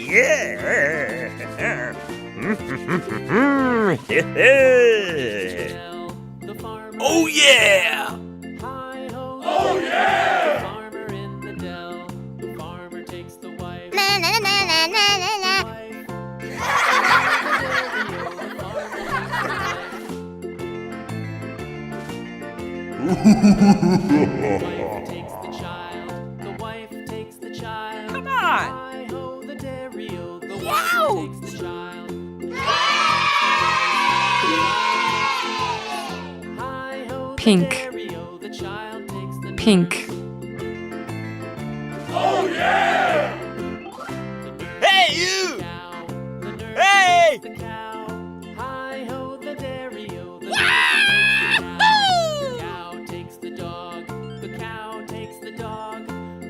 Yeah! Oh yeah! Oh yeah! The farmer in the dell. The farmer takes the wife. Na na na na na na na. The wife takes the child. Come on! Hi-ho, the dairy-o. The wife takes the child. Hi-ho, the Pink. dairy-o. The child takes the Pink. Oh yeah! Hey you! cow. The nurse Hey! takes the cow. Hi-ho, the dairy-o. The cow takes the dog. The cow takes the dog.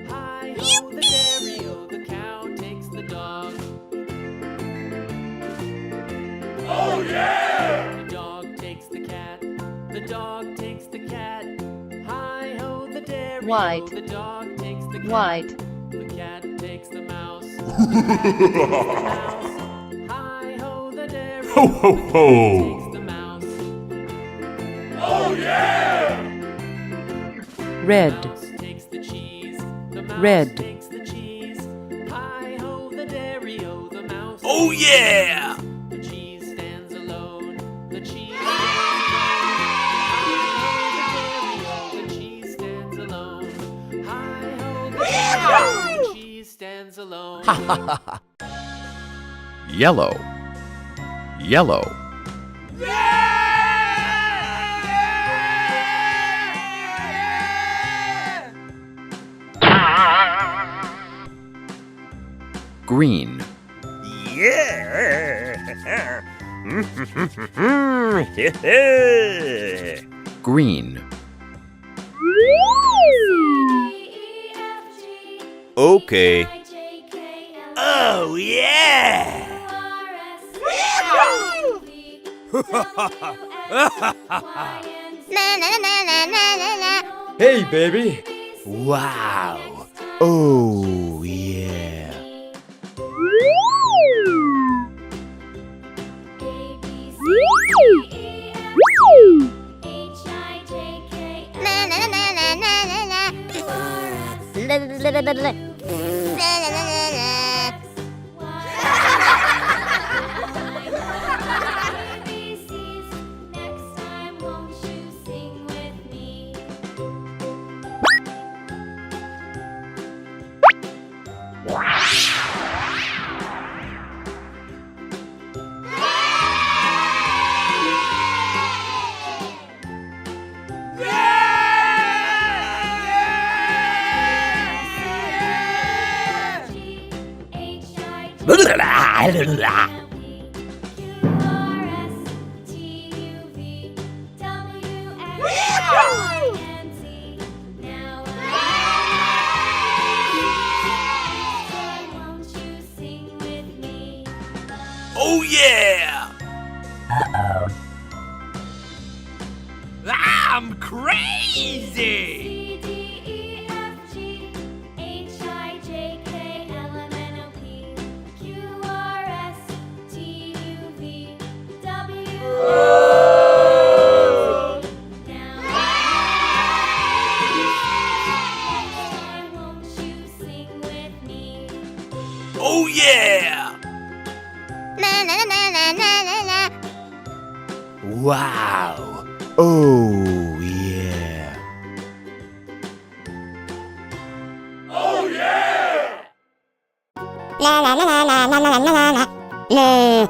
Hi-ho, the dairy-o. The cow takes the dog. Oh yeah! The dog takes the cat. The dog takes the cat. Hi-ho, the dairy-o. White. The dog takes the cat. White. The cat takes the mouse. Hi-ho, the dairy-o. Ho, ho, The ho. cat takes the mouse. Oh yeah! Red. Mouse takes the cheese. The mouse Red. takes the cheese. Hi-ho, the dairy-o. The mouse. Oh yeah! The cheese stands alone. The cheese. The cheese stands alone. Hi-ho, the cheese stands alone. Yellow. Yellow. Green. Yeah! Green. Okay. Oh yeah! Na na na na na na na. Hey baby! Wow! Oh yeah! Na na na na na na na. La la la la la. La la la la la. Oh yeah! I'm crazy! Oh yeah! Na na na na na na na. Wow! Oh yeah! Oh yeah! La la la la la la la la la la. La.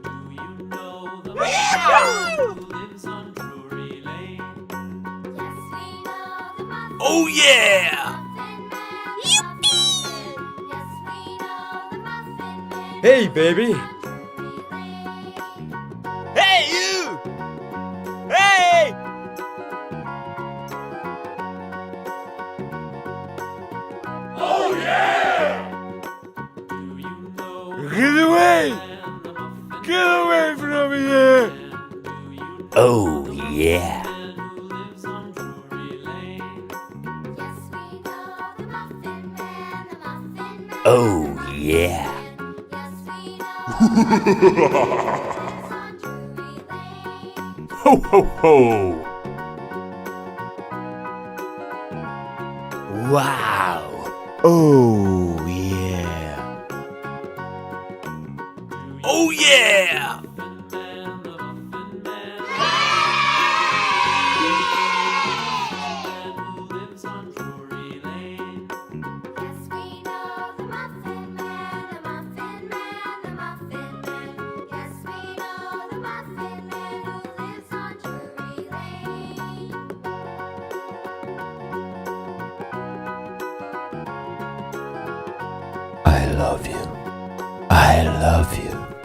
Do you know the muffin who lives on Drury Lane? Oh yeah! Hey baby! Hey you! Hey! Oh yeah! Do you know Get away! the muffin Get away! yeah. who lives on Drury Lane. Yes, we know the Muffin Man, the Muffin Man. Oh, yeah. Yes, we know the Muffin Man lives on Drury Lane. Ho, ho, ho. Wow. Oh, yeah. Oh, yeah. Man, the Muffin Man. Man who lives on Drury Lane. Yes, we know the Muffin Man, the Muffin Man, the Muffin Man. Yes, we know the Muffin Man who lives on Drury Lane. I love you. I love you.